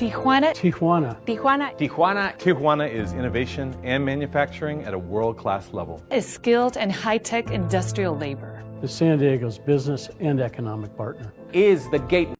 Tijuana. Tijuana. Tijuana. Tijuana. Tijuana is innovation and manufacturing at a world-class level. Is skilled and high-tech industrial labor. Is San Diego's business and economic partner. Is the gateway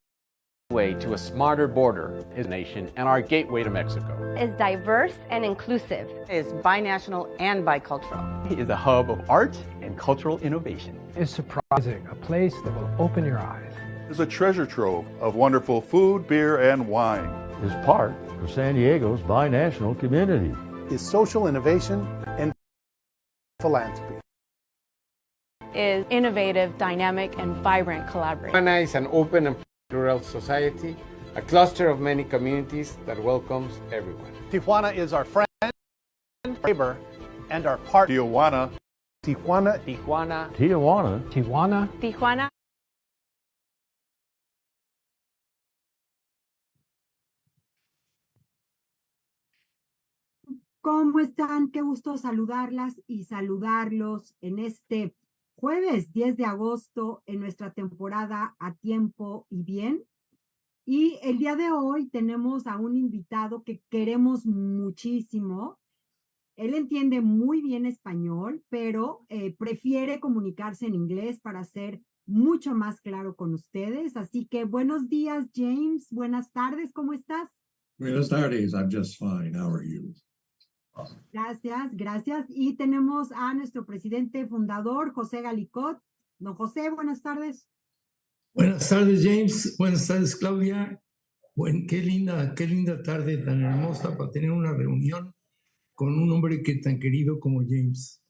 to a smarter border, is nation, and our gateway to Mexico. Is diverse and inclusive. Is binational and bicultural. Is a hub of art and cultural innovation. Is surprising, a place that will open your eyes. Is a treasure trove of wonderful food, beer, and wine. Is part of San Diego's binational community. Is social innovation and philanthropy. Is innovative, dynamic, and vibrant collaboration. Tijuana is an open and plural society, a cluster of many communities that welcomes everyone. Tijuana is our friend, neighbor, and our partner. Tijuana. Tijuana. Tijuana. Tijuana. Tijuana. Tijuana. ¿Cómo están? Qué gusto saludarlas y saludarlos en este jueves 10 de agosto en nuestra temporada A Tiempo y Bien. Y el día de hoy tenemos a un invitado que queremos muchísimo. Él entiende muy bien español, pero prefiere comunicarse en inglés para ser mucho más claro con ustedes. Así que buenos días, James. Buenas tardes, ¿cómo estás? Buenas tardes, I'm just fine. How are you? Gracias, gracias. Y tenemos a nuestro presidente fundador, José Galicot. Don José, buenas tardes. Buenas tardes, James. Buenas tardes, Claudia. Qué linda tarde tan hermosa para tener una reunión con un hombre que tan querido como James.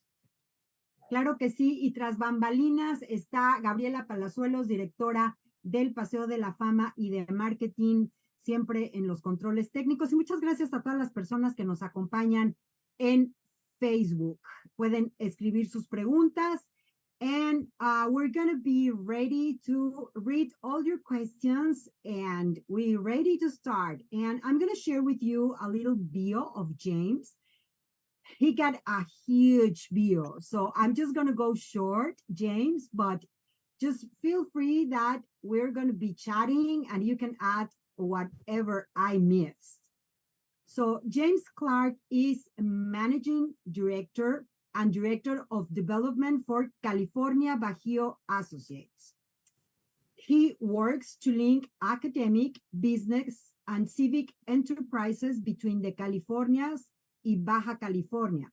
Claro que sí. Y tras bambalinas está Gabriela Palazuelos, directora del Paseo de la Fama y de Marketing, siempre en los controles técnicos. Y muchas gracias a todas las personas que nos acompañan en Facebook. Pueden escribir sus preguntas. And we're going to be ready to read all your questions. And we're ready to start. And I'm going to share with you a little bio of James. He got a huge bio. So I'm just going to go short, James. But just feel free that we're going to be chatting. And you can add whatever I missed. So James Clark is managing director and director of development for California Bajío Associates. He works to link academic, business, and civic enterprises between the Californias y Baja California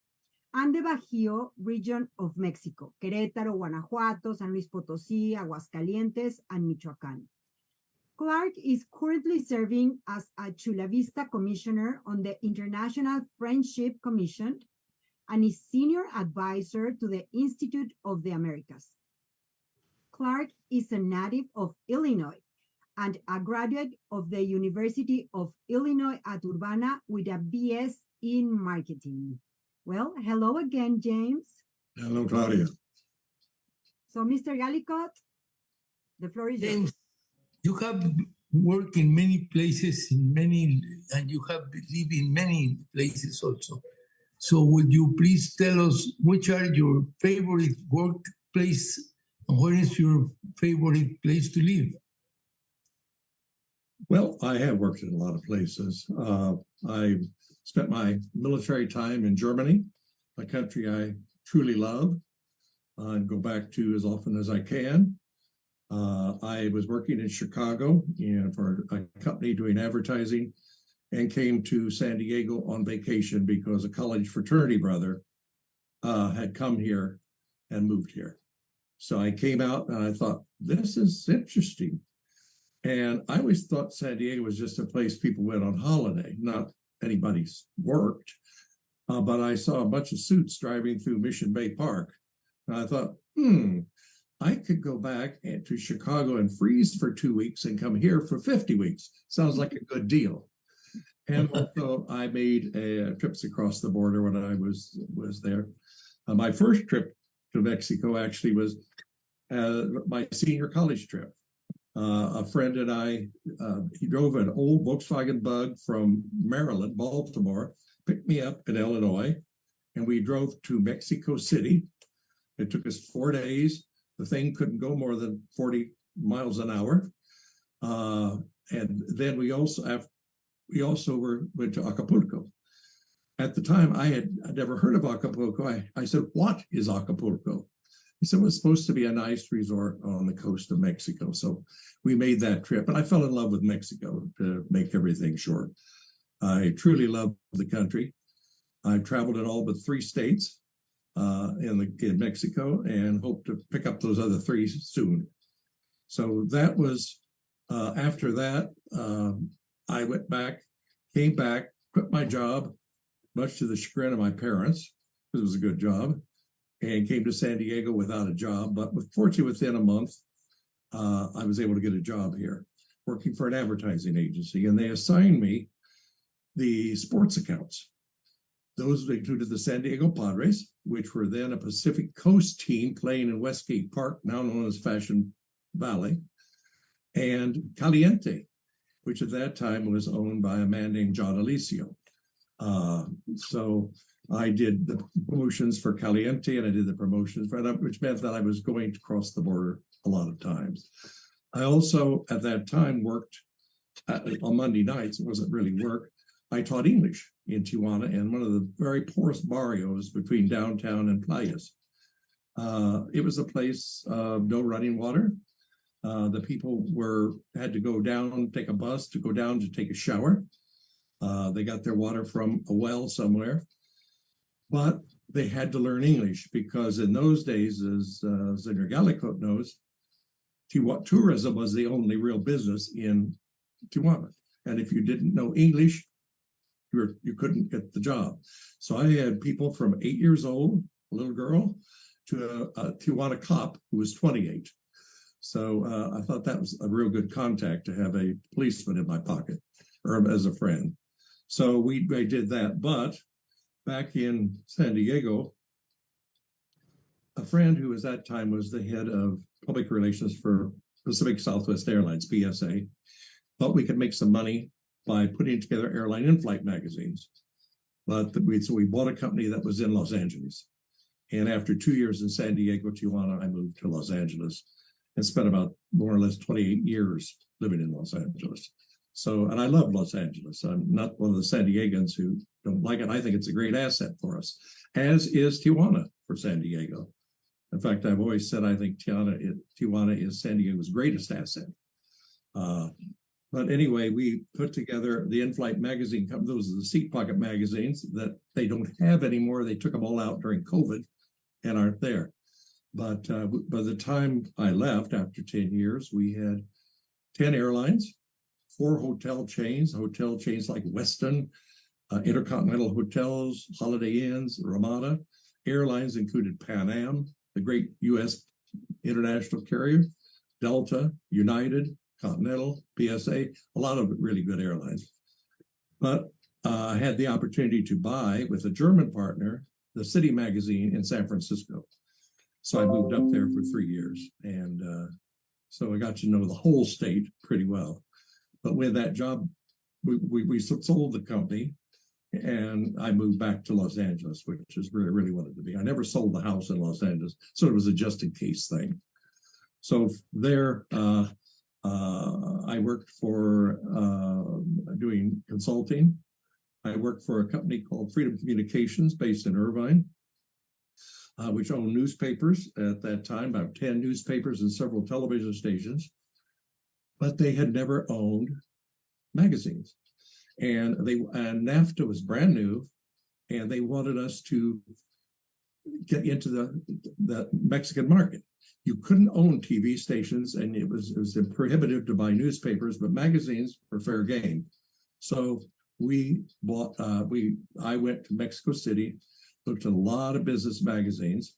and the Bajío region of Mexico, Querétaro, Guanajuato, San Luis Potosí, Aguascalientes, and Michoacán. Clark is currently serving as a Chula Vista Commissioner on the International Friendship Commission and is senior advisor to the Institute of the Américas. Clark is a native of Illinois and a graduate of the University of Illinois at Urbana with a BS in marketing. Well, hello again, James. Hello, Claudia. So, Mr. Galicot, the floor is yours. You have worked in many places, and you have lived in many places also. So would you please tell us which are your favorite workplace and what is your favorite place to live? Well, I have worked in a lot of places. I spent my military time in Germany, a country I truly love and go back to as often as I can. I was working in Chicago for a company doing advertising and came to San Diego on vacation because a college fraternity brother had come here and moved here. So I came out and I thought, this is interesting. And I always thought San Diego was just a place people went on holiday, not anybody's worked. But I saw a bunch of suits driving through Mission Bay Park. And I thought, I could go back to Chicago and freeze for 2 weeks and come here for 50 weeks. Sounds like a good deal. And also I made trips across the border when I was there. My first trip to Mexico actually was my senior college trip. A friend and I, he drove an old Volkswagen Bug from Maryland, Baltimore, picked me up in Illinois, and we drove to Mexico City. It took us 4 days. The thing couldn't go more than 40 miles an hour. And then we also, we also went to Acapulco. At the time, I'd never heard of Acapulco. I said, "What is Acapulco?" He said, "Well, it's supposed to be a nice resort on the coast of Mexico." So we made that trip, and I fell in love with Mexico, to make everything short. I truly love the country. I've traveled in all but 3 states in Mexico, and hope to pick up those other 3 soon. So that was, after that, I came back, quit my job, much to the chagrin of my parents, because it was a good job, and came to San Diego without a job. But fortunately, within a month, I was able to get a job here, working for an advertising agency, and they assigned me the sports accounts. Those included the San Diego Padres, which were then a Pacific Coast team playing in Westgate Park, now known as Fashion Valley, and Caliente, which at that time was owned by a man named John Alicio. So I did the promotions for Caliente, and I did the promotions for that, which meant that I was going to cross the border a lot of times. I also, at that time, worked on Monday nights. It wasn't really work. I taught English in Tijuana, in one of the very poorest barrios between downtown and Playas. It was a place of no running water. The people had to go down, take a bus to go down to take a shower. They got their water from a well somewhere, but they had to learn English, because in those days, as Senator Gallicote knows, tourism was the only real business in Tijuana. And if you didn't know English, you couldn't get the job. So I had people from 8 years old, a little girl, to a Tijuana cop who was 28. So I thought that was a real good contact, to have a policeman in my pocket, or as a friend. So I did that. But back in San Diego, a friend who at that time was the head of public relations for Pacific Southwest Airlines, PSA, thought we could make some money by putting together airline in-flight magazines. So we bought a company that was in Los Angeles. And after 2 years in San Diego, Tijuana, I moved to Los Angeles and spent about more or less 28 years living in Los Angeles. So, and I love Los Angeles. I'm not one of the San Diegans who don't like it. I think it's a great asset for us, as is Tijuana for San Diego. In fact, I've always said I think Tijuana is San Diego's greatest asset. But anyway, we put together the in-flight magazine. Those are the seat pocket magazines that they don't have anymore. They took them all out during COVID and aren't there. But by the time I left, after 10 years, we had 10 airlines, 4 hotel chains like Westin, Intercontinental Hotels, Holiday Inns, Ramada. Airlines included Pan Am, the great U.S. international carrier, Delta, United, Continental, PSA, a lot of really good airlines. But I had the opportunity to buy, with a German partner, the City magazine in San Francisco. So I moved up there for 3 years. And so I got to know the whole state pretty well. But with that job, we sold the company, and I moved back to Los Angeles, which is really, really wanted to be. I never sold the house in Los Angeles, so it was a just-in-case thing. So there, I worked for doing consulting. I worked for a company called Freedom Communications based in Irvine, which owned newspapers at that time, about 10 newspapers and several television stations. But they had never owned magazines. And NAFTA was brand new, and they wanted us to get into the Mexican market. You couldn't own TV stations, and it was prohibitive to buy newspapers, but magazines were fair game. So we bought, I went to Mexico City, looked at a lot of business magazines,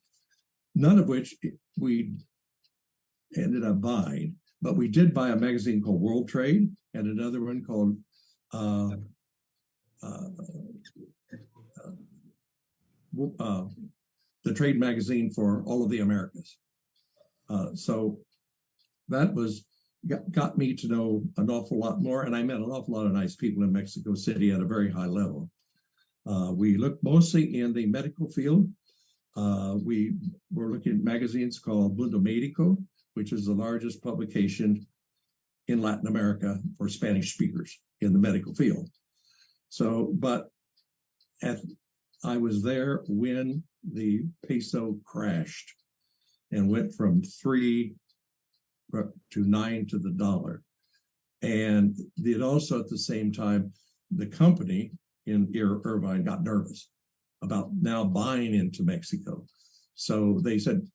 none of which we ended up buying, but we did buy a magazine called World Trade and another one called the Trade Magazine for all of the Americas. So that got me to know an awful lot more, and I met an awful lot of nice people in Mexico City at a very high level. We looked mostly in the medical field. We were looking at magazines called Mundo Médico, which is the largest publication in Latin America for Spanish speakers in the medical field. So, but I was there when the peso crashed and went from 3 to 9 to the dollar. And it also at the same time, the company in Irvine got nervous about now buying into Mexico. So they said,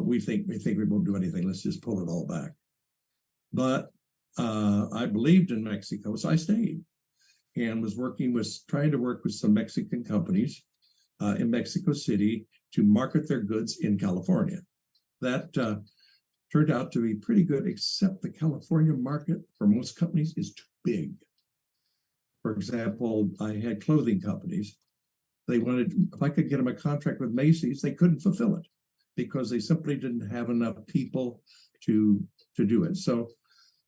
we think we won't do anything. Let's just pull it all back. But I believed in Mexico, so I stayed and was trying to work with some Mexican companies in Mexico City to market their goods in California. That turned out to be pretty good, except the California market for most companies is too big. For example, I had clothing companies. They wanted, if I could get them a contract with Macy's, they couldn't fulfill it because they simply didn't have enough people to do it. So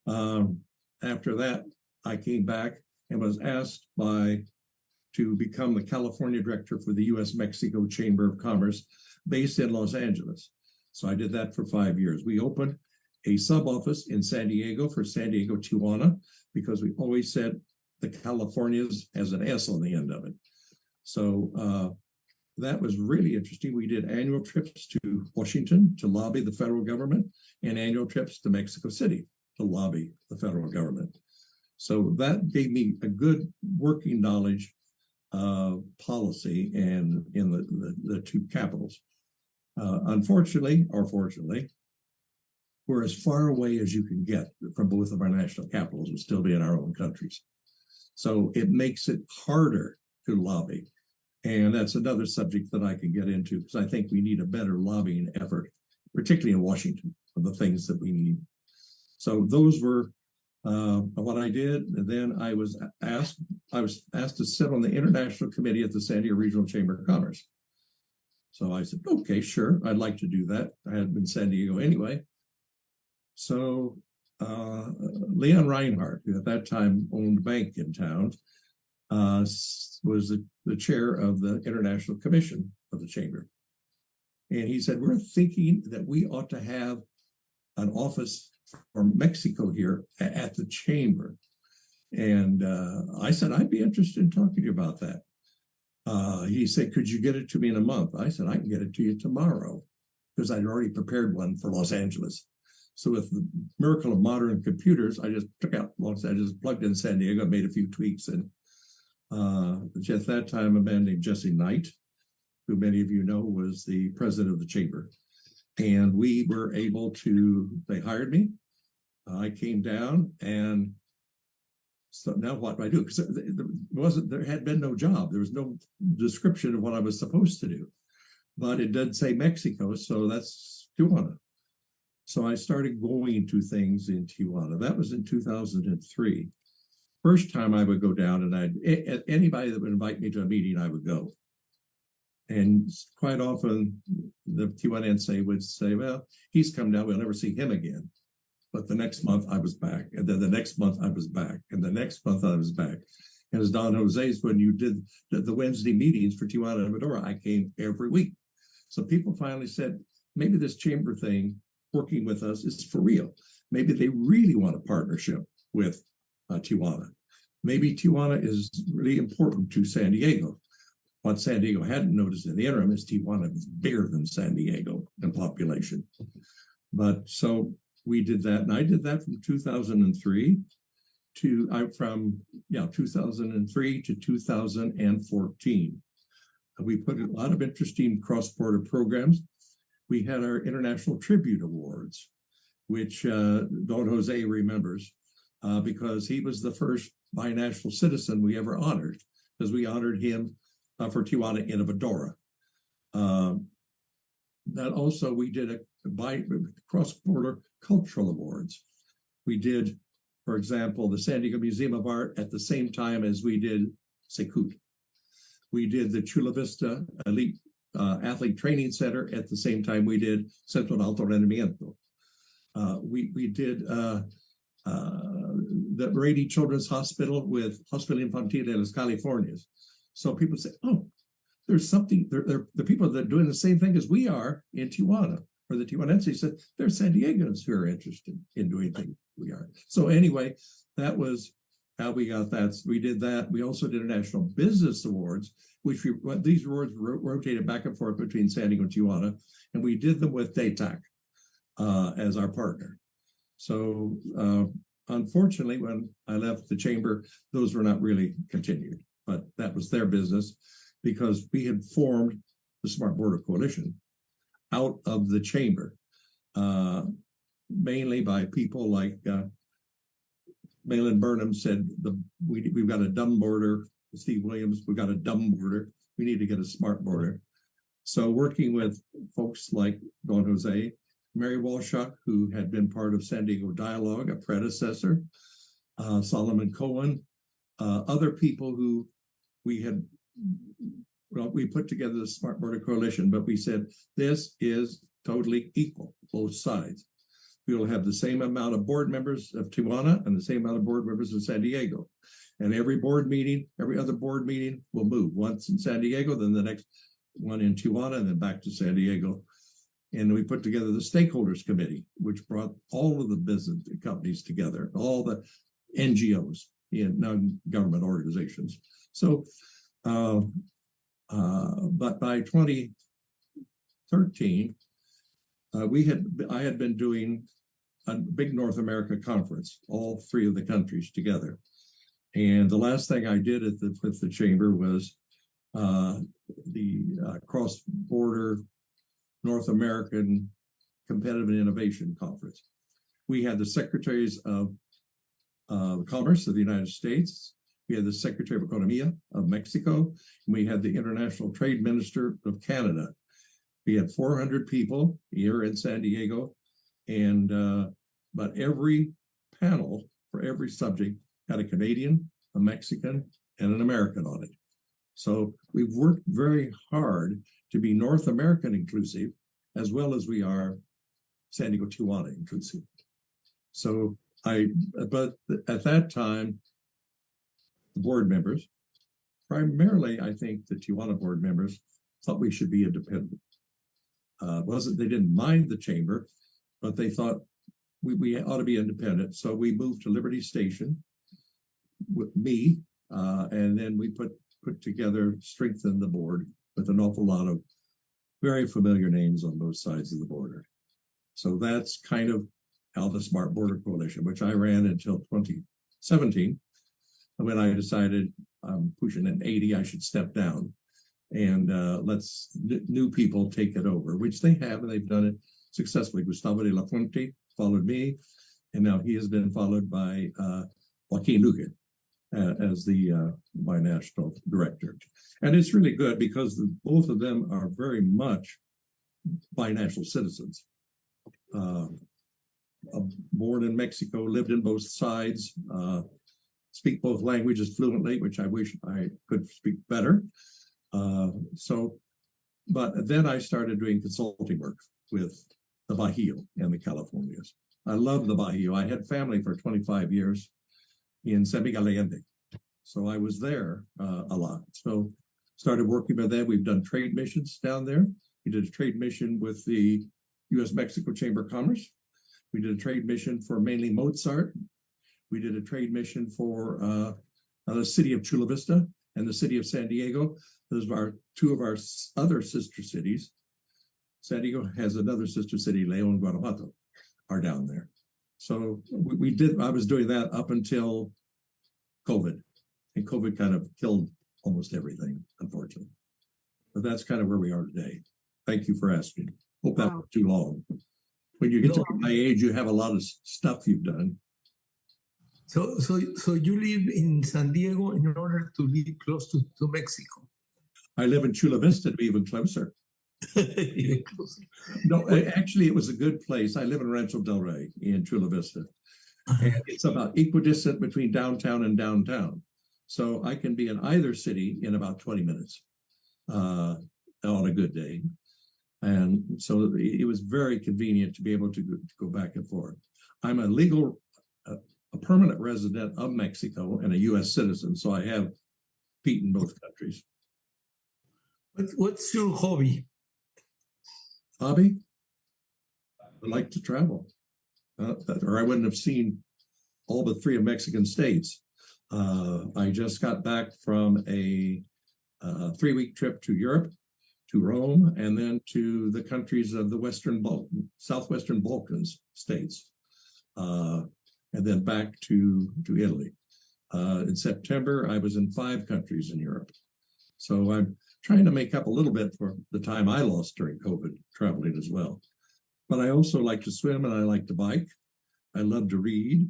after that, I came back and was asked to become the California director for the U.S.-Mexico Chamber of Commerce based in Los Angeles. So I did that for 5 years. We opened a sub-office in San Diego for San Diego Tijuana because we always said the Californias has an S on the end of it. So that was really interesting. We did annual trips to Washington to lobby the federal government and annual trips to Mexico City to lobby the federal government. So that gave me a good working knowledge of policy and in the two capitals. Unfortunately, or fortunately, we're as far away as you can get from both of our national capitals and still be in our own countries. So it makes it harder to lobby. And that's another subject that I can get into because I think we need a better lobbying effort, particularly in Washington, for the things that we need. So those were what I did. And then I was asked to sit on the international committee at the San Diego Regional Chamber of Commerce. So I said, okay, sure, I'd like to do that. I had been in San Diego anyway. So Leon Reinhardt, who at that time owned a bank in town, was the chair of the International Commission of the Chamber. And he said, we're thinking that we ought to have an office for Mexico here at the Chamber. And I said, I'd be interested in talking to you about that. He said, could you get it to me in a month? I said, I can get it to you tomorrow because I'd already prepared one for Los Angeles. So with the miracle of modern computers, I just took out Los Angeles, plugged in San Diego, made a few tweaks. And at that time, a man named Jesse Knight, who many of you know was the president of the chamber. And we were able to, they hired me. I came down and so now what do I do? Because there had been no job. There was no description of what I was supposed to do. But it did say Mexico, so that's Tijuana. So I started going to things in Tijuana. That was in 2003. First time I would go down and anybody that would invite me to a meeting, I would go. And quite often the Tijuanense would say, well, he's come down, we'll never see him again. But the next month I was back. And then the next month I was back. And the next month I was back. And as Don Jose's, when you did the Wednesday meetings for Tijuana and Medora, I came every week. So people finally said, maybe this chamber thing working with us is for real. Maybe they really want a partnership with Tijuana. Maybe Tijuana is really important to San Diego. What San Diego hadn't noticed in the interim is Tijuana is bigger than San Diego in population. But so we did that, and I did that from 2003 to 2003 to 2014. We put a lot of interesting cross-border programs. We had our International Tribute Awards, which Don Jose remembers because he was the first binational citizen we ever honored, because we honored him for Tijuana in Medora. That also, we did a cross-border cultural awards. We did, for example, the San Diego Museum of Art at the same time as we did Secut. We did the Chula Vista Elite Athlete Training Center at the same time we did Centro de Alto Rendimiento. We did the Brady Children's Hospital with Hospital Infantil de las Californias. So people say, oh, there's something, the people that are doing the same thing as we are in Tijuana, or the Tijuanense said, there's San Diegans who are interested in doing things we are. So anyway, that was how we got that. We did that. We also did International Business Awards, these awards rotated back and forth between San Diego and Tijuana, and we did them with DATAC as our partner. So unfortunately, when I left the chamber, those were not really continued, but that was their business because we had formed the Smart Border Coalition out of the chamber, mainly by people like Malin Burnham said, we've got a dumb border. Steve Williams, we've got a dumb border. We need to get a smart border. So working with folks like Don Jose, Mary Walshock, who had been part of San Diego Dialogue, a predecessor, Solomon Cohen, other people who we put together the Smart Border Coalition, but we said, this is totally equal, both sides. We will have the same amount of board members of Tijuana and the same amount of board members of San Diego. And every board meeting, every other board meeting will move. Once in San Diego, then the next one in Tijuana, and then back to San Diego. And we put together the Stakeholders Committee, which brought all of the business companies together, all the NGOs, non-government organizations. So, but by 2013, I had been doing a big North America conference, all three of the countries together. And the last thing I did with the chamber was the cross-border North American Competitive and Innovation Conference. We had the Secretaries of Commerce of the United States. We had the Secretary of Economia of Mexico. And we had the International Trade Minister of Canada. We had 400 people here in San Diego. And but every panel for every subject had a Canadian, a Mexican, and an American on it. So we've worked very hard to be North American inclusive, as well as we are San Diego Tijuana inclusive. So but at that time, the board members, primarily I think the Tijuana board members, thought we should be independent. They didn't mind the chamber, but they thought we ought to be independent. So we moved to Liberty Station with me, and then we put together, strengthened the board with an awful lot of very familiar names on both sides of the border. So that's kind of how the Smart Border Coalition, which I ran until 2017, when I decided I'm pushing an 80, I should step down and let's new people take it over, which they have, and they've done it successfully. Gustavo de la Fuente followed me, and now he has been followed by Joaquin Luque as the binational director. And it's really good because both of them are very much binational citizens. Born in Mexico, lived in both sides, speak both languages fluently, which I wish I could speak better. But then I started doing consulting work with the Bajío and the Californias. I love the Bajío. I had family for 25 years in San Miguel Allende. So I was there a lot. So started working with them. We've done trade missions down there. We did a trade mission with the U.S.-Mexico Chamber of Commerce. We did a trade mission for mainly Mozart. We did a trade mission for the city of Chula Vista and the city of San Diego. Those are two of our other sister cities. San Diego has another sister city, León, Guanajuato, are down there. So I was doing that up until COVID. And COVID kind of killed almost everything, unfortunately. But that's kind of where we are today. Thank you for asking. Hope that was too long. When you get to my age, you have a lot of stuff you've done. So you live in San Diego in order to live close to Mexico? I live in Chula Vista to be even closer. Even closer. No, actually, it was a good place. I live in Rancho Del Rey in Chula Vista. And it's about equidistant between downtown and downtown. So I can be in either city in about 20 minutes on a good day. And so it was very convenient to be able to go back and forth. I'm a permanent resident of Mexico and a U.S. citizen, so I have feet in both countries. What's your hobby? Hobby? I like to travel, or I wouldn't have seen all but 3 of Mexican states. I just got back from a 3-week trip to Europe, to Rome, and then to the countries of the southwestern Balkans states, and then back to Italy. In September, I was in 5 countries in Europe. So I'm trying to make up a little bit for the time I lost during COVID traveling as well. But I also like to swim and I like to bike. I love to read.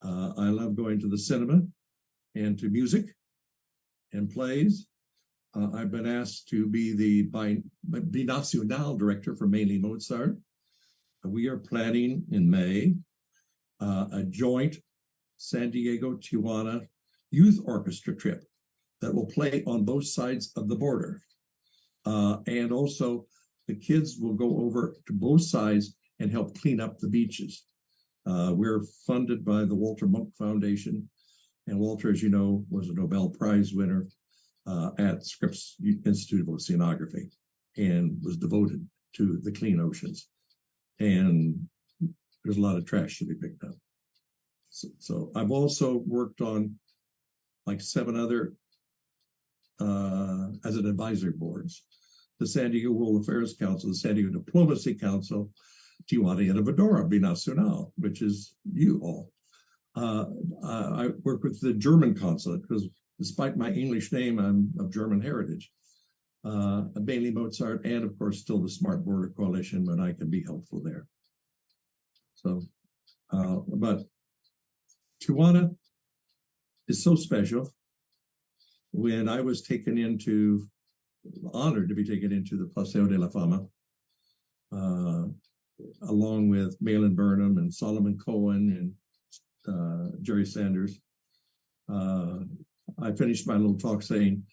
I love going to the cinema and to music and plays. I've been asked to be the Binacional director for mainly Mozart. We are planning in May a joint San Diego-Tijuana youth orchestra trip that will play on both sides of the border. And also the kids will go over to both sides and help clean up the beaches. We're funded by the Walter Munk Foundation. And Walter, as you know, was a Nobel Prize winner at Scripps Institute of Oceanography and was devoted to the clean oceans. And there's a lot of trash to be picked up. So I've also worked on like 7 other as an advisory boards, the San Diego World Affairs Council, the San Diego Diplomacy Council, Tijuana Innovadora Binacional, which is you all. I work with the German consulate because despite my English name, I'm of German heritage. Mainly Mozart and of course still the Smart Border Coalition when I can be helpful there. So, but Tijuana is so special. When I was honored to be taken into the Paseo de la Fama, along with Malin Burnham and Solomon Cohen and Jerry Sanders, I finished my little talk saying,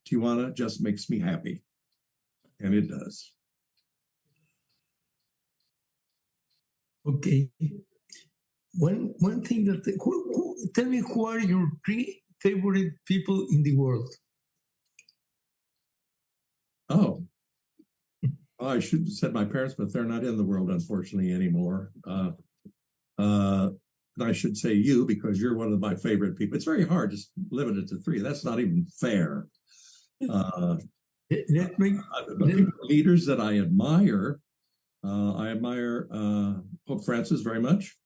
Tijuana just makes me happy. And it does. Okay. One thing that, tell me who are your 3 favorite people in the world? Oh, I should have said my parents, but they're not in the world, unfortunately, anymore. I should say you, because you're one of my favorite people. It's very hard to limit it to 3. That's not even fair. Leaders that I admire Pope Francis very much.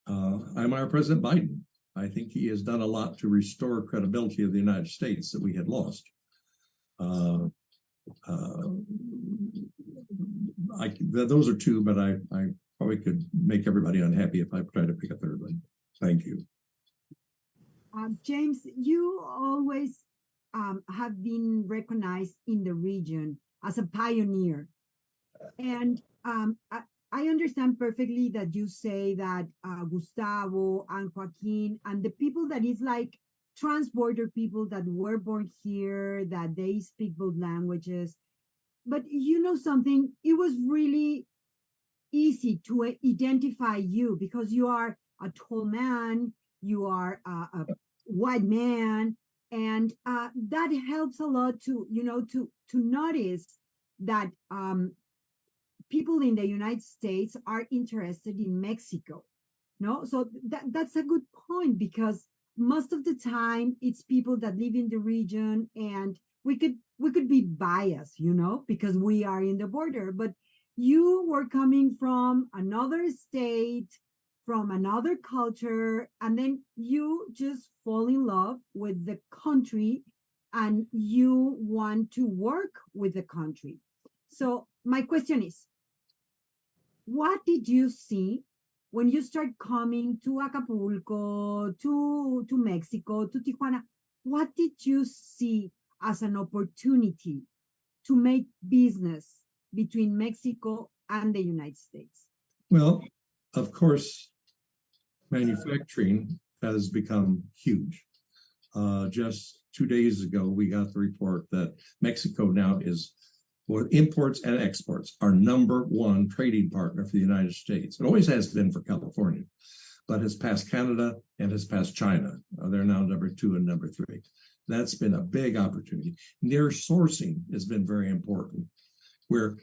I admire President Biden. I think he has done a lot to restore credibility of the United States that we had lost. Those are 2, but I probably could make everybody unhappy if I try to pick a 3rd one. Thank you. James, you always have been recognized in the region as a pioneer. And I understand perfectly that you say that Gustavo and Joaquin and the people that is like trans-border people that were born here, that they speak both languages. But you know something, it was really easy to identify you because you are a tall man, you are a white man, and that helps a lot to, to notice that people in the United States are interested in Mexico. No, so that's a good point because most of the time it's people that live in the region, and we could be biased, because we are in the border. But you were coming from another state, from another culture, and then you just fall in love with the country and you want to work with the country. So my question is, what did you see when you start coming to Acapulco, to Mexico, to Tijuana? What did you see as an opportunity to make business between Mexico and the United States? Well, of course, manufacturing has become huge. Just 2 days ago, we got the report that Mexico now is, well, imports and exports, our #1 trading partner for the United States. It always has been for California, but has passed Canada and has passed China. They're now #2 and #3. That's been a big opportunity. Near sourcing has been very important, where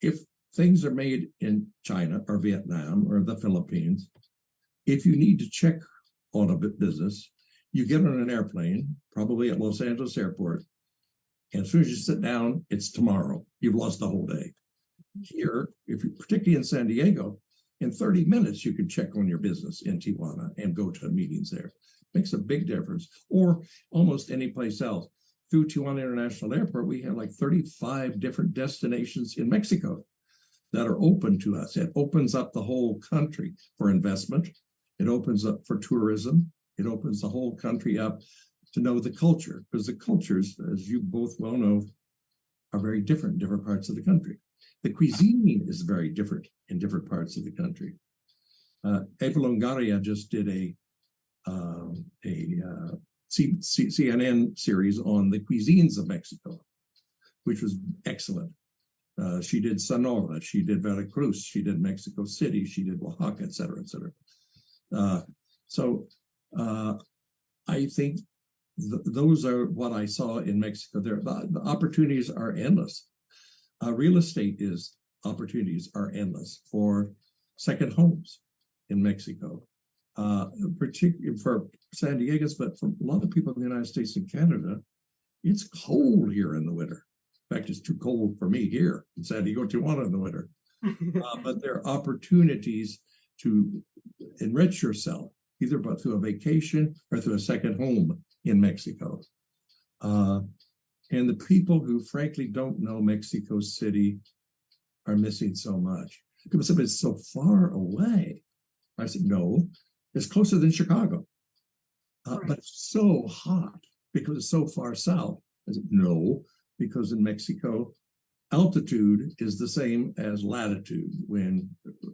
if things are made in China or Vietnam or the Philippines, if you need to check on a business. You get on an airplane, probably at Los Angeles Airport, and as soon as you sit down, it's tomorrow. You've lost the whole day. Here, if you're particularly in San Diego, in 30 minutes, you can check on your business in Tijuana and go to meetings there. Makes a big difference. Or almost any place else. Through Tijuana International Airport, we have like 35 different destinations in Mexico that are open to us. It opens up the whole country for investment. It opens up for tourism. It opens the whole country up to know the culture, because the cultures, as you both well know, are very different in different parts of the country. The cuisine is very different in different parts of the country. Eva Longoria just did a CNN series on the cuisines of Mexico, which was excellent. She did Sonora, she did Veracruz, she did Mexico City, she did Oaxaca, et cetera, et cetera. I think those are what I saw in Mexico. The opportunities are endless. Real estate opportunities are endless for second homes in Mexico, particularly for San Diegans, but for a lot of people in the United States and Canada, it's cold here in the winter. In fact, it's too cold for me here in San Diego, Tijuana in the winter. But there are opportunities to enrich yourself, either through a vacation or through a second home in Mexico. And the people who frankly don't know Mexico City are missing so much. People say, it's so far away. I said, no, it's closer than Chicago. But it's so hot because it's so far south. I said, no, because in Mexico, altitude is the same as latitude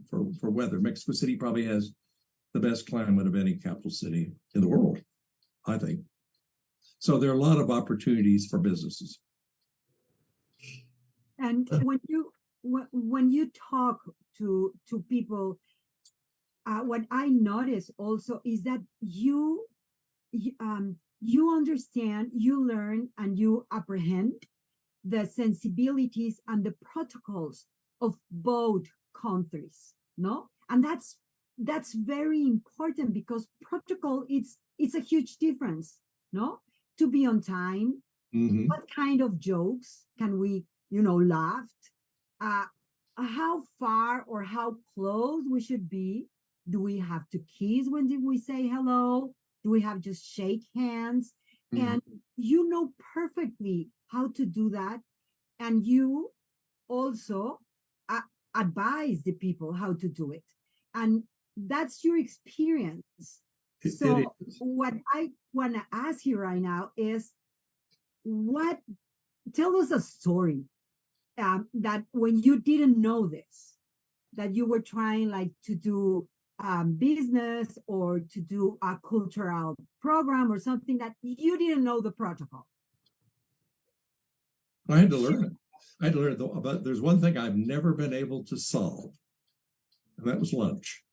for weather. Mexico City probably has the best climate of any capital city in the world, I think. So there are a lot of opportunities for businesses. And when you talk to people, what I notice also is that you understand, you learn, and you apprehend the sensibilities and the protocols of both countries, no? And that's very important, because protocol, it's a huge difference, no? To be on time. Mm-hmm. What kind of jokes can we, laugh? How far or how close we should be? Do we have to kiss when we say hello? Do we have just shake hands? Mm-hmm. And you know perfectly how to do that. And you also advise the people how to do it. And that's your experience. So what I want to ask you right now is, tell us a story that when you didn't know this, that you were trying to do business or to do a cultural program or something, that you didn't know the protocol. I had to learn it. I had to learn it, but there's one thing I've never been able to solve, and that was lunch.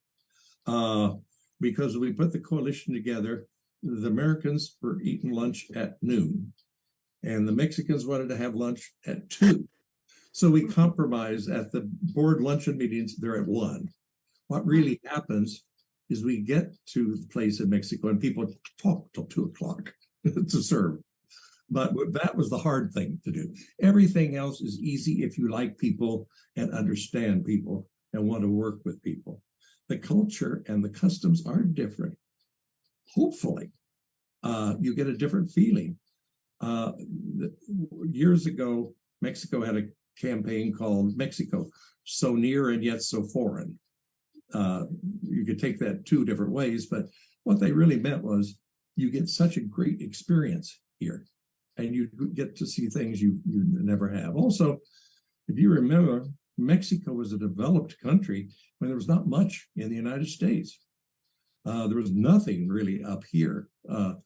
Because we put the coalition together, the Americans were eating lunch at noon, and the Mexicans wanted to have lunch at 2. So we compromised at the board luncheon meetings, they're at 1. What really happens is we get to the place in Mexico and people talk till 2 o'clock to serve. But that was the hard thing to do. Everything else is easy if you like people and understand people and want to work with people. The culture and the customs are different. Hopefully, you get a different feeling. Years ago, Mexico had a campaign called Mexico, So Near and Yet So Foreign. You could take that 2 different ways, but what they really meant was you get such a great experience here, and you get to see things you never have. Also, if you remember, Mexico was a developed country when there was not much in the United States. There was nothing really up here. There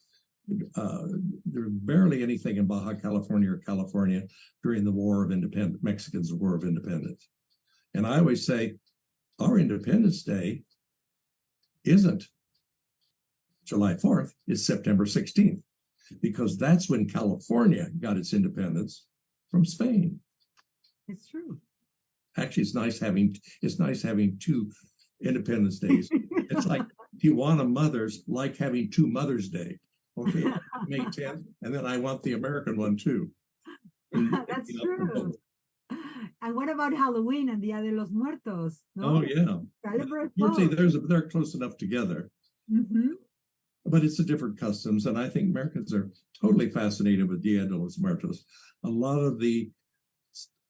was barely anything in Baja California or California during the War of Independence, Mexicans' War of Independence. And I always say, our Independence Day isn't July 4th, it's September 16th, because that's when California got its independence from Spain. It's true. Actually, it's nice having 2 Independence Days. It's like Tijuana mothers like having two Mother's Day. Okay, May 10th, and then I want the American one too. That's true. And what about Halloween and Dia de los Muertos? No? Oh yeah. Celebrate Usually both. they're close enough together. Mm-hmm. But it's a different customs, and I think Americans are totally fascinated with Dia de los Muertos. A lot of the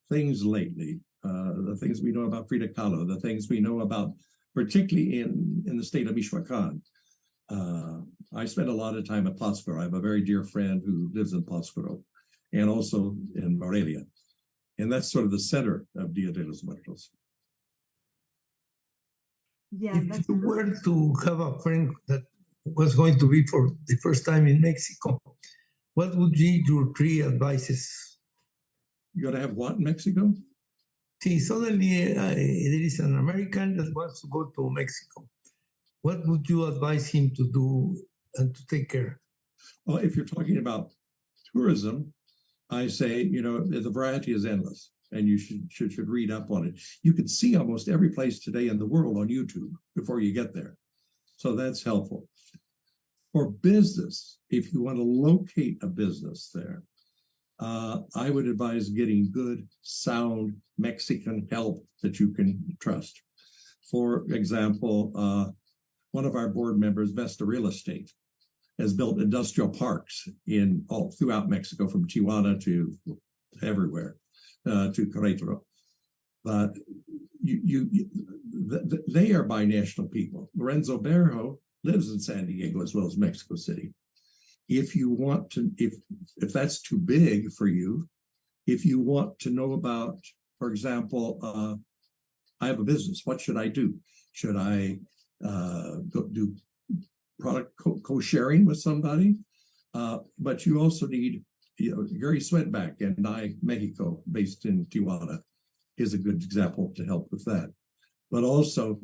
things lately, the things we know about Frida Kahlo, the things we know about, particularly in the state of Michoacan. I spent a lot of time at Pátzcuaro. I have a very dear friend who lives in Pátzcuaro, and also in Morelia. And that's sort of the center of Dia de los Muertos. Yeah, if you were to have a friend that was going to be for the first time in Mexico, what would be your three advices? You got to have what in Mexico? See, suddenly there is an American that wants to go to Mexico. What would you advise him to do and to take care? Well, if you're talking about tourism, I say, the variety is endless, and you should read up on it. You can see almost every place today in the world on YouTube before you get there. So that's helpful. For business, if you want to locate a business there, I would advise getting good, sound Mexican help that you can trust. For example, one of our board members, Vesta Real Estate, has built industrial parks all throughout Mexico, from Tijuana to everywhere, to Querétaro. But they are binational people. Lorenzo Berho lives in San Diego as well as Mexico City. If you want to, if that's too big for you, if you want to know about, for example, I have a business, what should I do? Should I go do product co-sharing with somebody? But you also need, Gary Sweatback in Mexico, based in Tijuana, is a good example to help with that. But also,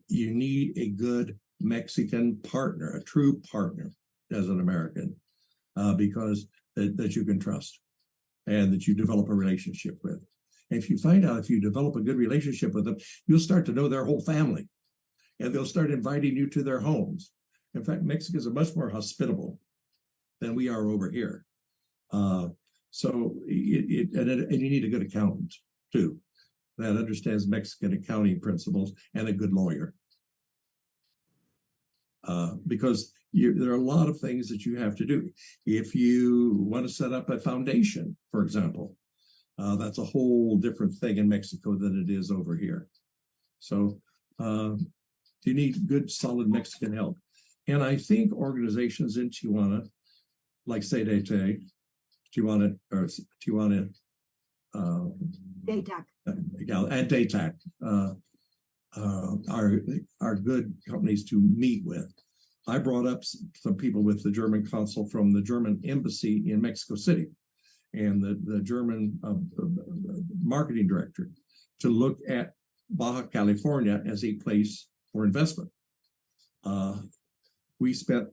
you need a good Mexican partner, a true partner as an American, because that you can trust and that you develop a relationship with. And if you find out, if you develop a good relationship with them, you'll start to know their whole family, and they'll start inviting you to their homes. In fact, Mexicans are much more hospitable than we are over here. So you need a good accountant too, that understands Mexican accounting principles, and a good lawyer. Because there are a lot of things that you have to do. If you want to set up a foundation, for example, that's a whole different thing in Mexico than it is over here. So you need good, solid Mexican help. And I think organizations in Tijuana, like Serie, Tijuana, DATAC. And DATAC are good companies to meet with. I brought up some people with the German consul from the German embassy in Mexico City, and the German marketing director, to look at Baja California as a place for investment. We spent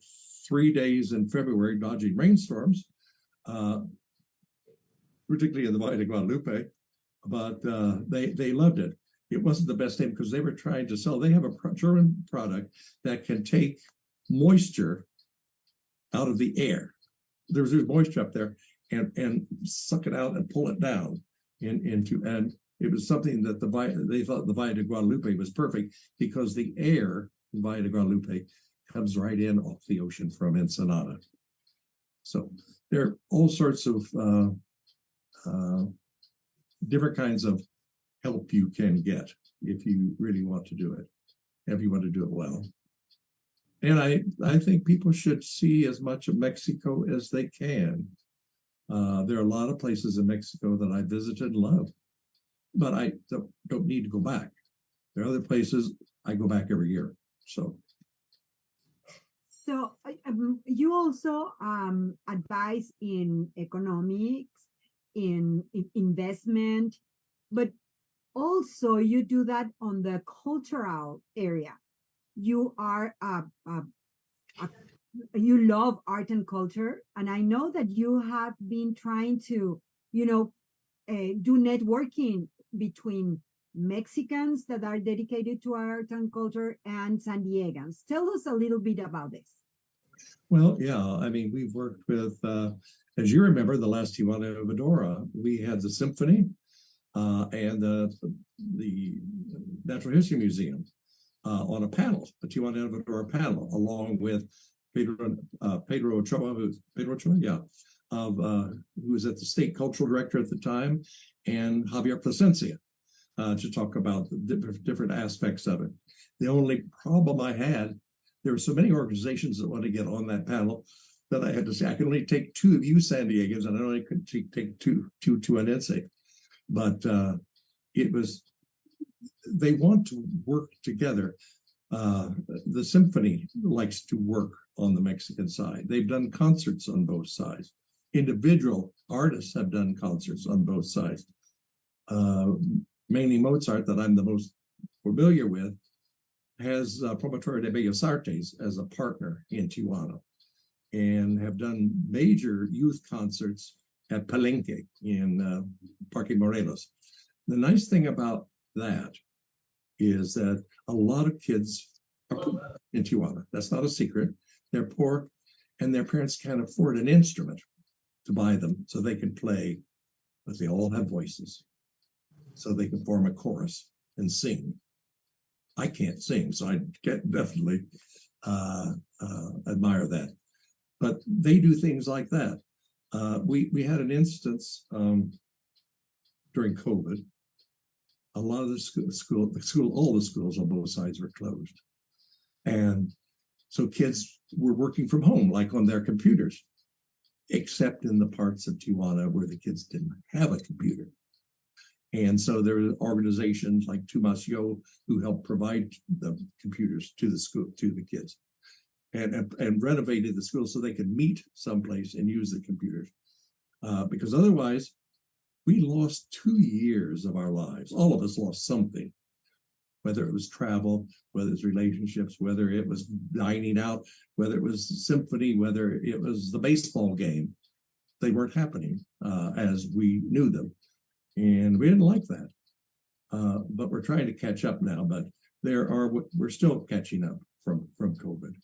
3 days in February dodging rainstorms, particularly in the Valle de Guadalupe, but they loved it. It wasn't the best thing because they were trying to sell. They have a German product that can take moisture out of the air. There's moisture up there, and suck it out and pull it down into. And it was something that they thought the Valle de Guadalupe was perfect, because the air in Valle de Guadalupe comes right in off the ocean from Ensenada. So there are all sorts of different kinds of help you can get if you really want to do it, if you want to do it well. And I think people should see as much of Mexico as they can. There are a lot of places in Mexico that I visited and loved, but I don't need to go back. There are other places I go back every year. So you also advise in economics, in investment, but also you do that on the cultural area. You are you love art and culture, and I know that you have been trying to do networking between Mexicans that are dedicated to art and culture, and San Diegans. Tell us a little bit about this. Well, yeah, I mean, we've worked with, as you remember, the last Tijuana Evadora, we had the symphony and the Natural History Museum on a panel, a Tijuana Evadora panel, along with Pedro Ochoa, who was at the state cultural director at the time, and Javier Plasencia to talk about the different aspects of it. The only problem I had, there were so many organizations that wanted to get on that panel that I had to say, I can only take 2 of you San Diegans, and I only could take two Tuanense. But it was, they want to work together. The symphony likes to work on the Mexican side. They've done concerts on both sides. Individual artists have done concerts on both sides. Mainly Mozart, that I'm the most familiar with, has Promotorio de Bellas Artes as a partner in Tijuana, and have done major youth concerts at Palenque in Parque Morelos. The nice thing about that is that a lot of kids are poor in Tijuana. That's not a secret. They're poor, and their parents can't afford an instrument to buy them so they can play, but they all have voices, so they can form a chorus and sing. I can't sing, so I definitely admire that. But they do things like that. We had an instance during COVID. A lot of all the schools on both sides were closed, and so kids were working from home, like on their computers, except in the parts of Tijuana where the kids didn't have a computer. And so there were organizations like Tumasyo who helped provide the computers to the school, to the kids, and renovated the school so they could meet someplace and use the computers. Because otherwise, we lost 2 years of our lives. All of us lost something, whether it was travel, whether it was relationships, whether it was dining out, whether it was symphony, whether it was the baseball game. They weren't happening as we knew them. And we didn't like that. But we're trying to catch up now. But we're still catching up from COVID.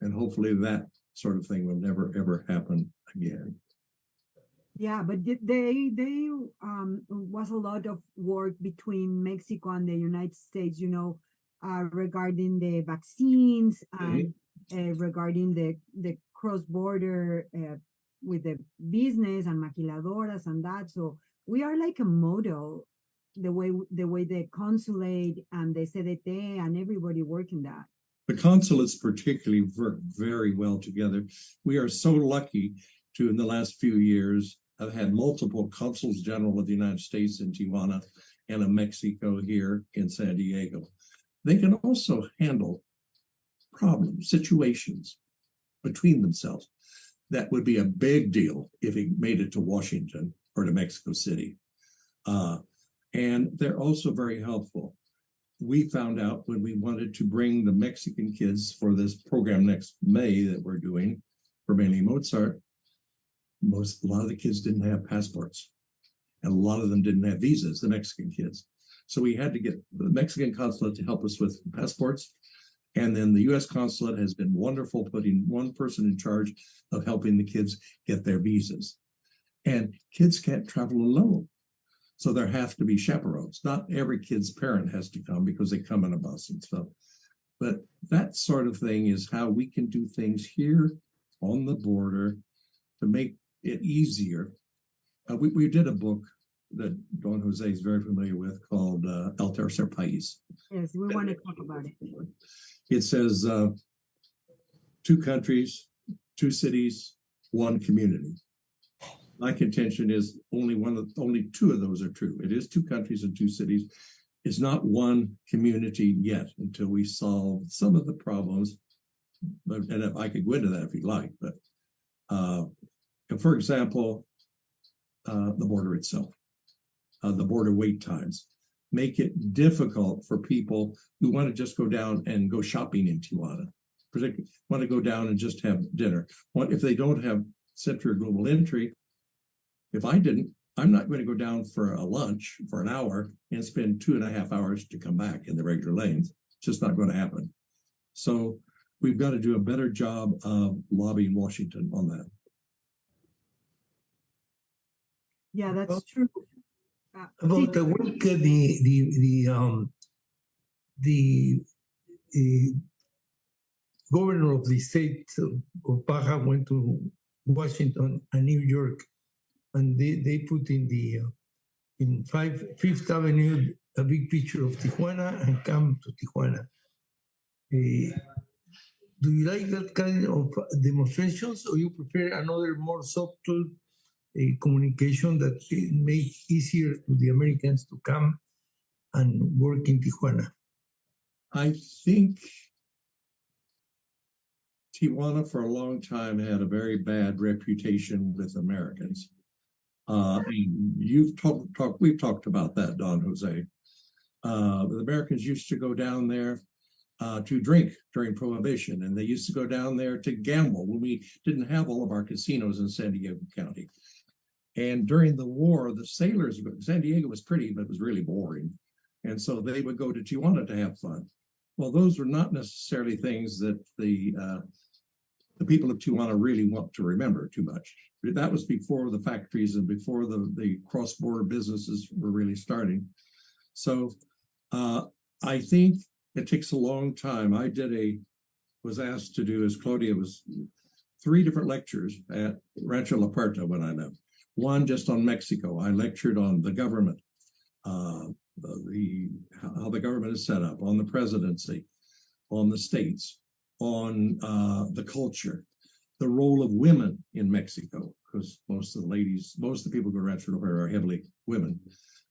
And hopefully that sort of thing will never, ever happen again. Yeah, but they was a lot of work between Mexico and the United States, regarding the vaccines and regarding the cross-border with the business and maquiladoras and that. So we are like a model, the way the consulate and the CDT and everybody working that. The consulates particularly work very well together. We are so lucky to, in the last few years, have had multiple consuls general of the United States in Tijuana and of Mexico here in San Diego. They can also handle problems, situations between themselves. That would be a big deal if it made it to Washington or to Mexico City. And they're also very helpful. We found out when we wanted to bring the Mexican kids for this program next May that we're doing for mainly Mozart, a lot of the kids didn't have passports, and a lot of them didn't have visas, the Mexican kids. So we had to get the Mexican consulate to help us with passports. And then the U.S. consulate has been wonderful, putting one person in charge of helping the kids get their visas. And kids can't travel alone. So there have to be chaperones. Not every kid's parent has to come because they come in a bus and stuff. But that sort of thing is how we can do things here on the border to make it easier. We did a book that Don Jose is very familiar with called El Tercer País. Yes, we want to talk about it. It says 2 countries, 2 cities, 1 community. My contention is only 2 of those are true. It is 2 countries and 2 cities. It's not 1 community yet until we solve some of the problems. And if I could go into that if you'd like, but for example, the border itself, the border wait times make it difficult for people who want to just go down and go shopping in Tijuana, particularly want to go down and just have dinner. If they don't have Centro Global Entry, if I didn't, I'm not going to go down for a lunch for an hour and spend 2.5 hours to come back in the regular lanes. It's just not going to happen. So we've got to do a better job of lobbying Washington on that. Yeah, that's true. About the week, the governor of the state of Baja went to Washington and New York, and they put in the in Fifth Avenue a big picture of Tijuana and come to Tijuana. Do you like that kind of demonstrations, or you prefer another more subtle communication that make easier to the Americans to come and work in Tijuana? I think Tijuana for a long time had a very bad reputation with Americans. We've talked about that, Don Jose. The Americans used to go down there to drink during Prohibition, and they used to go down there to gamble when we didn't have all of our casinos in San Diego County. And during the war, the sailors, San Diego was pretty, but it was really boring. And so they would go to Tijuana to have fun. Well, those were not necessarily things that the people of Tijuana really want to remember too much. That was before the factories and before the cross-border businesses were really starting. So I think it takes a long time. I was asked to do, as Claudia was, 3 different lectures at Rancho La Puerta when I left. One just on Mexico. I lectured on the government, how the government is set up, on the presidency, on the states, on the culture, the role of women in Mexico, because most of the people who go to Rancho La Puerta are heavily women.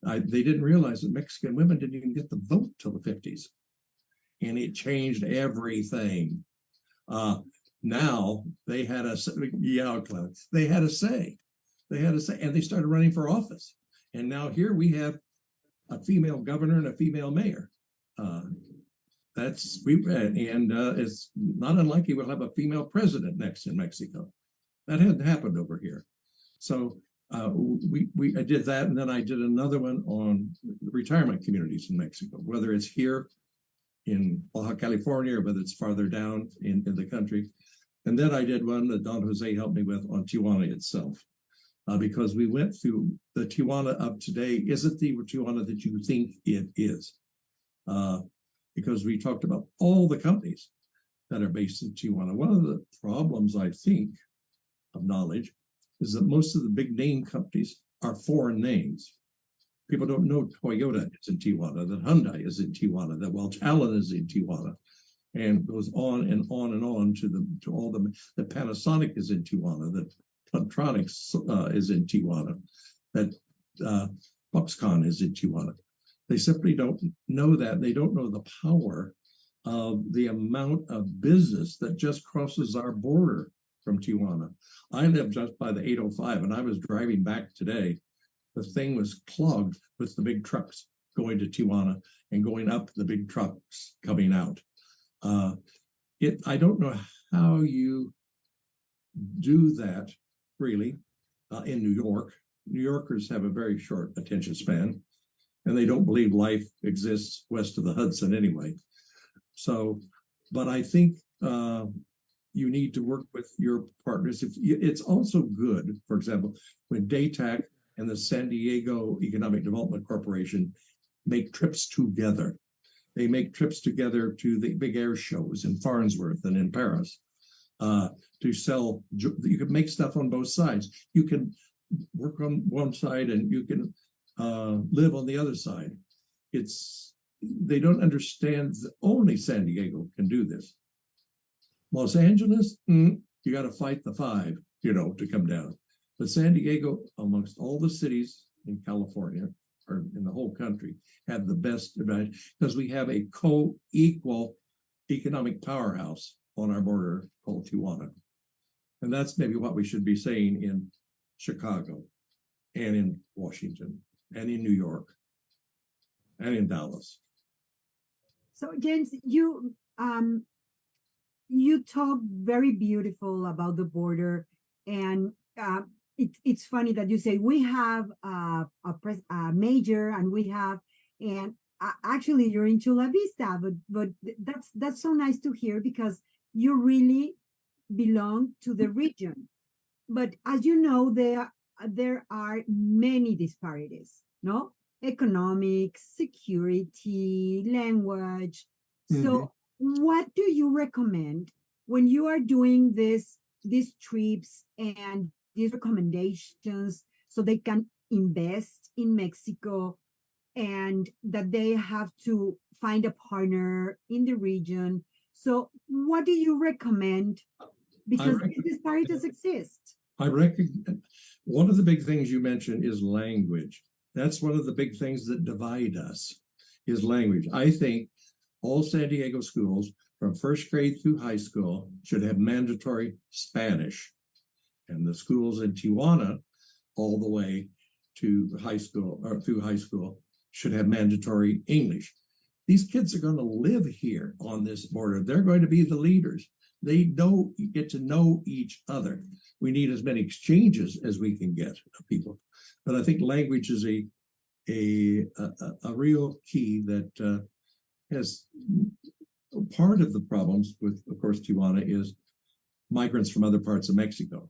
They didn't realize that Mexican women didn't even get the vote till the 50s. And it changed everything. Now they had a they had a say. They had a say, and they started running for office. And now here we have a female governor and a female mayor. It's not unlikely we'll have a female president next in Mexico. That hadn't happened over here. So I did that, and then I did another one on retirement communities in Mexico, whether it's here in Baja California or whether it's farther down in the country. And then I did one that Don Jose helped me with on Tijuana itself. Because we went through the Tijuana of today isn't the Tijuana that you think it is. Because we talked about all the companies that are based in Tijuana. One of the problems, I think, of knowledge is that most of the big name companies are foreign names. People don't know Toyota is in Tijuana, that Hyundai is in Tijuana, that Welch Allen is in Tijuana, and goes on and on and on to all the Panasonic is in Tijuana, that Plantronics is in Tijuana, that Foxconn is in Tijuana. They simply don't know that. They don't know the power of the amount of business that just crosses our border from Tijuana. I live just by the 805, and I was driving back today. The thing was clogged with the big trucks going to Tijuana and going up the big trucks coming out. I don't know how you do that really in New York. New Yorkers have a very short attention span, and they don't believe life exists west of the Hudson anyway. So, but I think you need to work with your partners. It's also good, for example, when DATAC and the San Diego Economic Development Corporation make trips together. They make trips together to the big air shows in Farnsworth and in Paris. To sell, you can make stuff on both sides. You can work on one side and you can live on the other side. They don't understand that only San Diego can do this. Los Angeles, you got to fight the 5, to come down. But San Diego, amongst all the cities in California or in the whole country, have the best advantage because we have a co-equal economic powerhouse on our border called Tijuana. And that's maybe what we should be saying in Chicago and in Washington and in New York and in Dallas. So James, you talk very beautiful about the border, and it's funny that you say we have a major and we have, and actually you're in Chula Vista, but that's so nice to hear because you really belong to the region. But as you know, there are many disparities, no? Economic, security, language. So what do you recommend when you are doing these trips and these recommendations so they can invest in Mexico and that they have to find a partner in the region? So what do you recommend? Because these disparities exist. I reckon one of the big things you mentioned is language. That's one of the big things that divide us is language. I think all San Diego schools from first grade through high school should have mandatory Spanish. And the schools in Tijuana all the way to high school or through high school should have mandatory English. These kids are going to live here on this border. They're going to be the leaders. They get to know each other. We need as many exchanges as we can get of people. But I think language is a real key that has part of the problems with, of course, Tijuana is migrants from other parts of Mexico.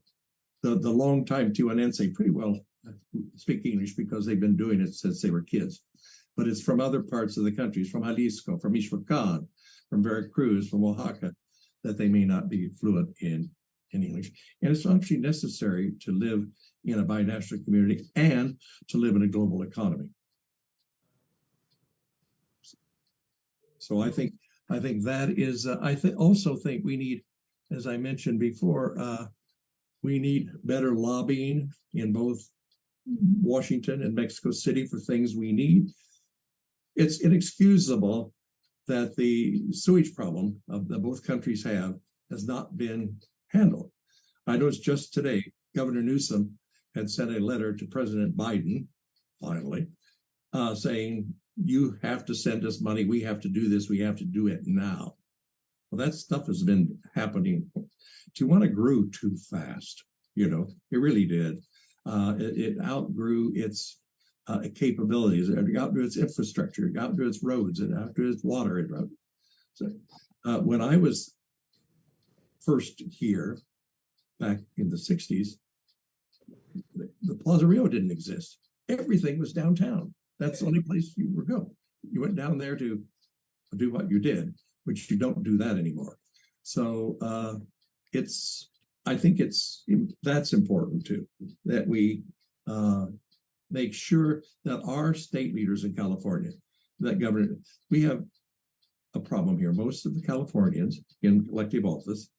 The longtime Tijuanense pretty well speak English because they've been doing it since they were kids. But it's from other parts of the country, from Jalisco, from Michoacan, from Veracruz, from Oaxaca, that they may not be fluent in English. And it's actually necessary to live in a binational community and to live in a global economy. So I think that is, also think we need, as I mentioned before, we need better lobbying in both Washington and Mexico City for things we need. It's inexcusable that the sewage problem that both countries have has not been handled. I noticed just today, Governor Newsom had sent a letter to President Biden, finally, saying, you have to send us money. We have to do this. We have to do it now. Well, that stuff has been happening. Tijuana grew too fast. You know, it really did. It outgrew its capabilities. It outgrew its infrastructure. It outgrew its roads. It outgrew its water. So, when I was first here back in the 60s, the Plaza Rio didn't exist. Everything was downtown. That's the only place you were going. You went down there to do what you did, which you don't do that anymore. So I think that's important too, that we make sure that our state leaders in California, that governor, we have a problem here. Most of the Californians in elective office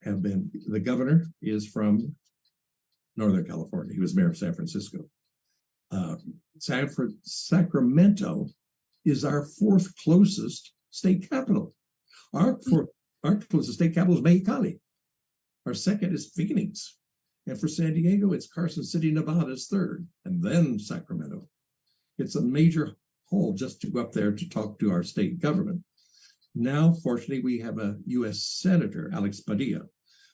have been, the governor is from Northern California. He was mayor of San Francisco. Sacramento is our fourth closest state capital. Our closest state capital is Mexicali. Our second is Phoenix. And for San Diego, it's Carson City, Nevada is third, and then Sacramento. It's a major haul just to go up there to talk to our state government. Now, fortunately, we have a U.S. Senator, Alex Padilla,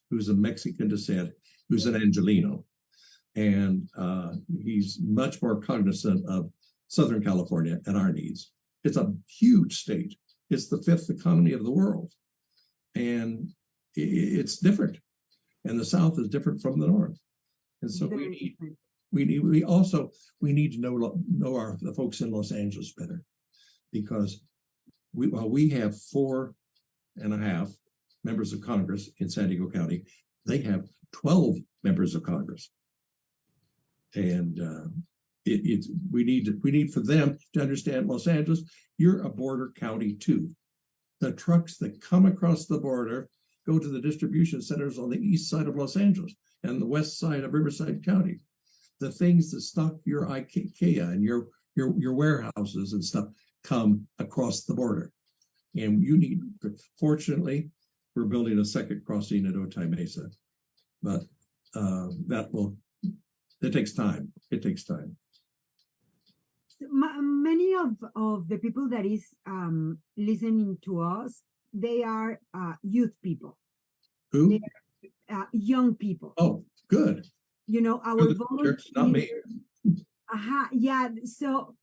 who's of Mexican descent, who's an Angelino. And he's much more cognizant of Southern California and our needs. It's a huge state. It's the fifth economy of the world. And it's different. And the South is different from the North. And so we need to know the folks in Los Angeles better, because we have 4.5 members of Congress in San Diego County. They have 12 members of Congress. And we need for them to understand Los Angeles, you're a border county too. The trucks that come across the border go to the distribution centers on the east side of Los Angeles and the west side of Riverside County. The things that stock your IKEA and your warehouses and stuff come across the border. And fortunately, we're building a second crossing at Otay Mesa, but it takes time. It takes time. Many of the people that is listening to us, they are youth people. Who? They are, young people. Oh, good. our not me. Yeah. So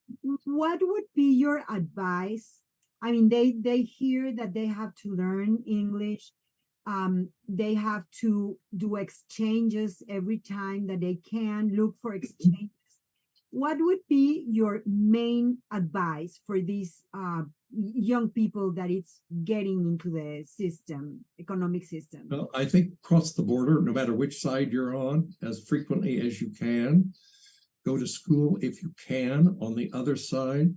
what would be your advice? I mean, they hear that they have to learn English. They have to do exchanges every time that they can, look for exchanges. What would be your main advice for these young people that it's getting into the economic system? Well, I think cross the border, no matter which side you're on, as frequently as you can. Go to school if you can on the other side.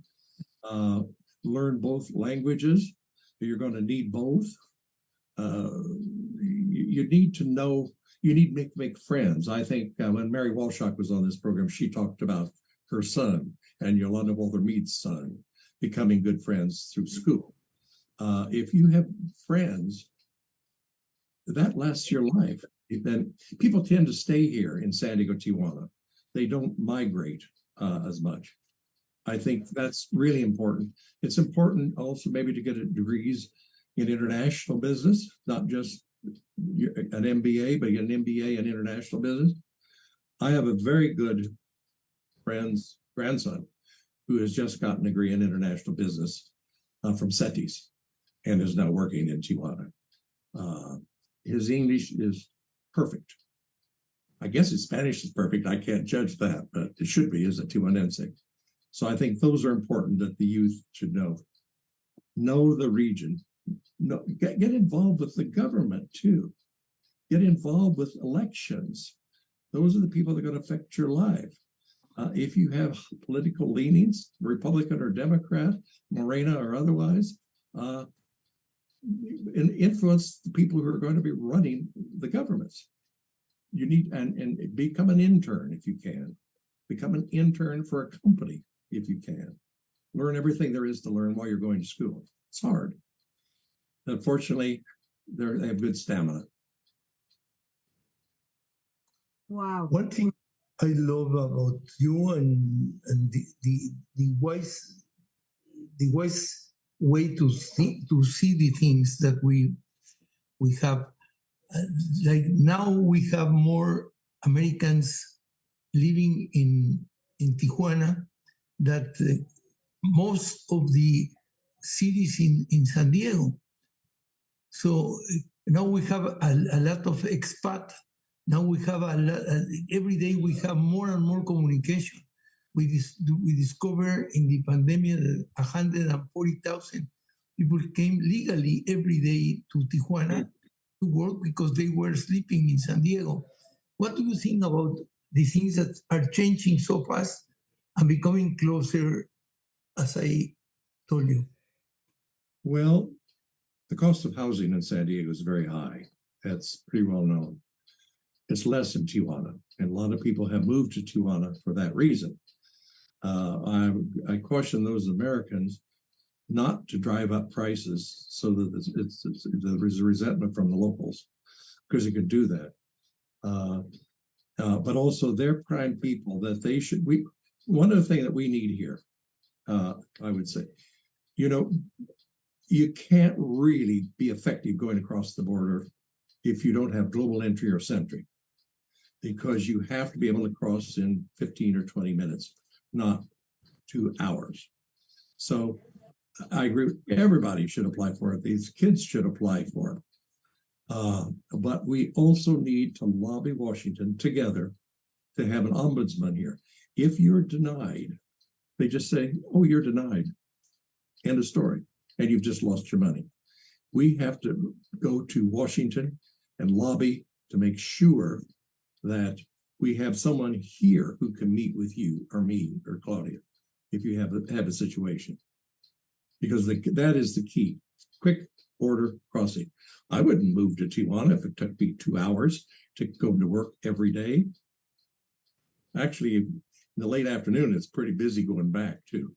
Learn both languages. You're going to need both. You need to know, you need to make friends. I think when Mary Walshock was on this program, she talked about her son and Yolanda Walther-Mead's son becoming good friends through school. If you have friends, that lasts your life. Then people tend to stay here in San Diego, Tijuana. They don't migrate as much. I think that's really important. It's important also maybe to get degrees in international business, not just an MBA, but an MBA in international business. I have a very good friend's grandson who has just gotten a degree in international business from CETIS and is now working in Tijuana. His English is perfect. I guess his Spanish is perfect. I can't judge that, but it should be as a Tijuanense. So I think those are important that the youth should know. Know the region. Get involved with the government too. Get involved with elections. Those are the people that are going to affect your life. If you have political leanings, Republican or Democrat, Morena or otherwise, influence the people who are going to be running the governments. You need and become an intern if you can. Become an intern for a company if you can. Learn everything there is to learn while you're going to school. It's hard. Unfortunately, they have good stamina. Wow. One thing I love about you and the wise way to see the things that we have. Like now we have more Americans living in Tijuana that most of the cities in San Diego. So now we have a lot of expat. Now we have every day we have more and more communication. We discover in the pandemic that 140,000 people came legally every day to Tijuana to work because they were sleeping in San Diego. What do you think about the things that are changing so fast and becoming closer, as I told you? Well, the cost of housing in San Diego is very high. That's pretty well known. It's less in Tijuana, and a lot of people have moved to Tijuana for that reason. I caution those Americans not to drive up prices so that there's a resentment from the locals, because you can do that. But also they're prime people that they should, one other thing that we need here, I would say, you can't really be effective going across the border if you don't have global entry or sentry, because you have to be able to cross in 15 or 20 minutes, not 2 hours. So I agree with everybody should apply for it. These kids should apply for it. But we also need to lobby Washington together to have an ombudsman here. If you're denied, they just say, oh, you're denied. End of story. And you've just lost your money. We have to go to Washington and lobby to make sure that we have someone here who can meet with you or me or Claudia if you have a situation. Because that is the key. Quick border crossing. I wouldn't move to Tijuana if it took me 2 hours to go to work every day. Actually, in the late afternoon, it's pretty busy going back too.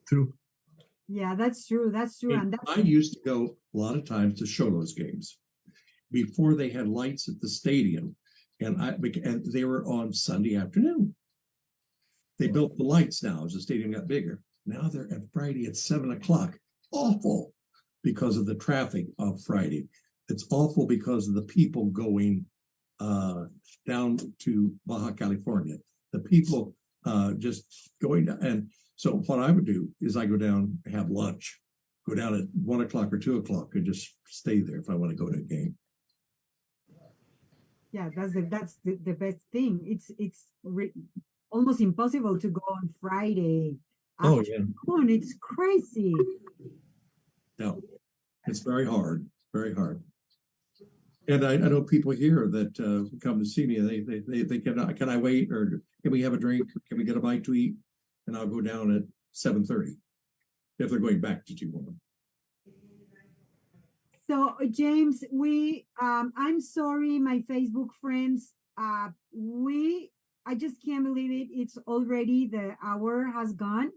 True. Yeah, that's true. That's true. And I used to go a lot of times to Xolos games before they had lights at the stadium, and they were on Sunday afternoon. They built the lights now as the stadium got bigger. Now they're at Friday at 7 o'clock. Awful because of the traffic of Friday. It's awful because of the people going down to Baja California. The people just going down. And so what I would do is I go down, have lunch, go down at 1 o'clock or 2 o'clock and just stay there if I want to go to a game. Yeah, that's the best thing. It's almost impossible to go on Friday. Oh, yeah. It's crazy. No, it's very hard, very hard. And I know people here that come to see me, and they can I wait, or can we have a drink? Can we get a bite to eat? And I'll go down at 7:30 if they're going back to Tijuana. So James, I'm sorry, my Facebook friends. I just can't believe it. It's already the hour has gone.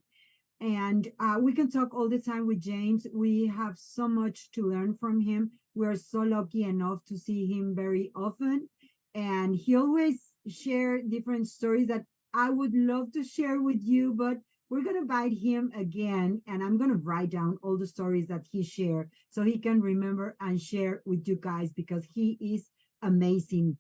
And we can talk all the time with James. We have so much to learn from him. We're so lucky enough to see him very often. And he always shares different stories that I would love to share with you, but we're going to invite him again. And I'm going to write down all the stories that he shared so he can remember and share with you guys, because he is amazing.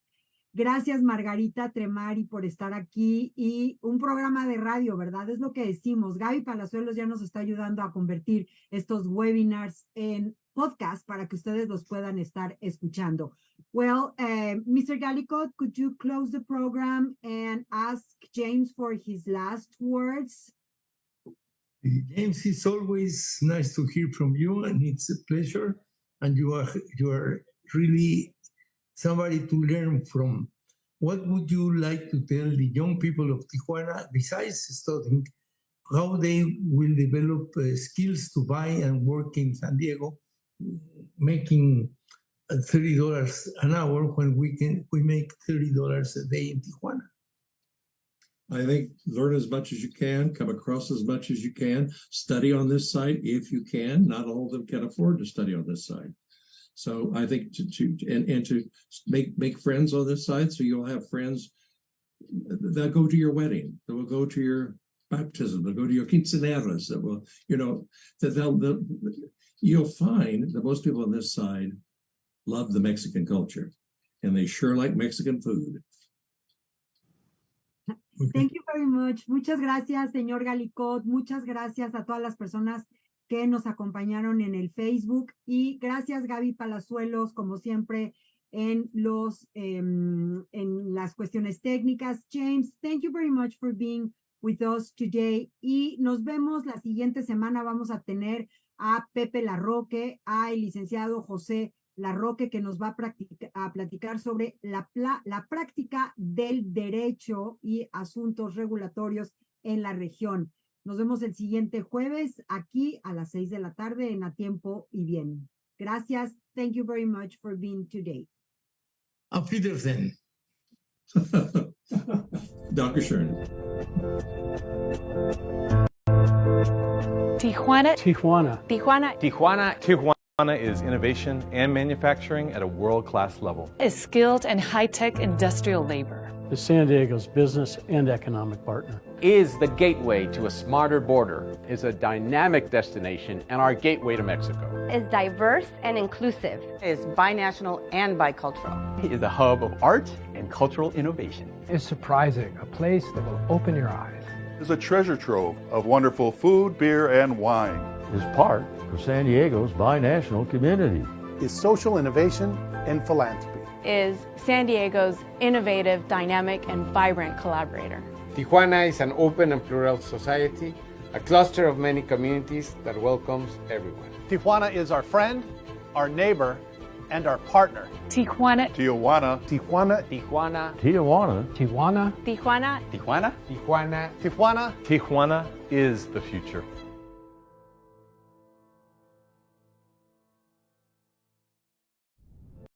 Gracias, Margarita Tremari, por estar aquí, y un programa de radio, ¿verdad? Es lo que decimos. Gaby Palazuelos ya nos está ayudando a convertir estos webinars en podcast para que ustedes los puedan estar escuchando. Well, Mr. Gallicott, could you close the program and ask James for his last words? James, it's always nice to hear from you, and it's a pleasure. And you are really somebody to learn from. What would you like to tell the young people of Tijuana, besides studying, how they will develop skills to buy and work in San Diego, making $30 an hour when we make $30 a day in Tijuana? I think learn as much as you can, come across as much as you can, study on this site if you can. Not all of them can afford to study on this site. So I think to make friends on this side, so you'll have friends that go to your wedding, that will go to your baptism, they'll go to your quinceaneras, that will, you'll find that most people on this side love the Mexican culture, and they sure like Mexican food. Thank you very much. Muchas gracias, señor Gallicott. Muchas gracias a todas las personas que nos acompañaron en el Facebook, y gracias, Gaby Palazuelos, como siempre, en las cuestiones técnicas. James, thank you very much for being with us today, y nos vemos la siguiente semana. Vamos a tener a Pepe Larroque, al licenciado José Larroque, que nos va a platicar sobre la práctica del derecho y asuntos regulatorios en la región. Nos vemos el siguiente jueves aquí a las 6 de la tarde en A Tiempo y Bien. Gracias. Thank you very much for being today. Auf Wiedersehen. Dankeschön. Tijuana. Tijuana. Tijuana. Tijuana. Tijuana is innovation and manufacturing at a world-class level. Is skilled and high-tech industrial labor. Is San Diego's business and economic partner. Is the gateway to a smarter border. Is a dynamic destination and our gateway to Mexico. Is diverse and inclusive. Is binational and bicultural. Is a hub of art and cultural innovation. Is surprising, a place that will open your eyes. Is a treasure trove of wonderful food, beer, and wine. Is part of San Diego's binational community. Is social innovation and philanthropy. Is San Diego's innovative, dynamic, and vibrant collaborator. Tijuana is an open and plural society, a cluster of many communities that welcomes everyone. Tijuana is our friend, our neighbor, and our partner. Tijuana. Tijuana. Tijuana. Tijuana. Tijuana. Tijuana. Tijuana. Tijuana. Tijuana. Tijuana. Tijuana is the future.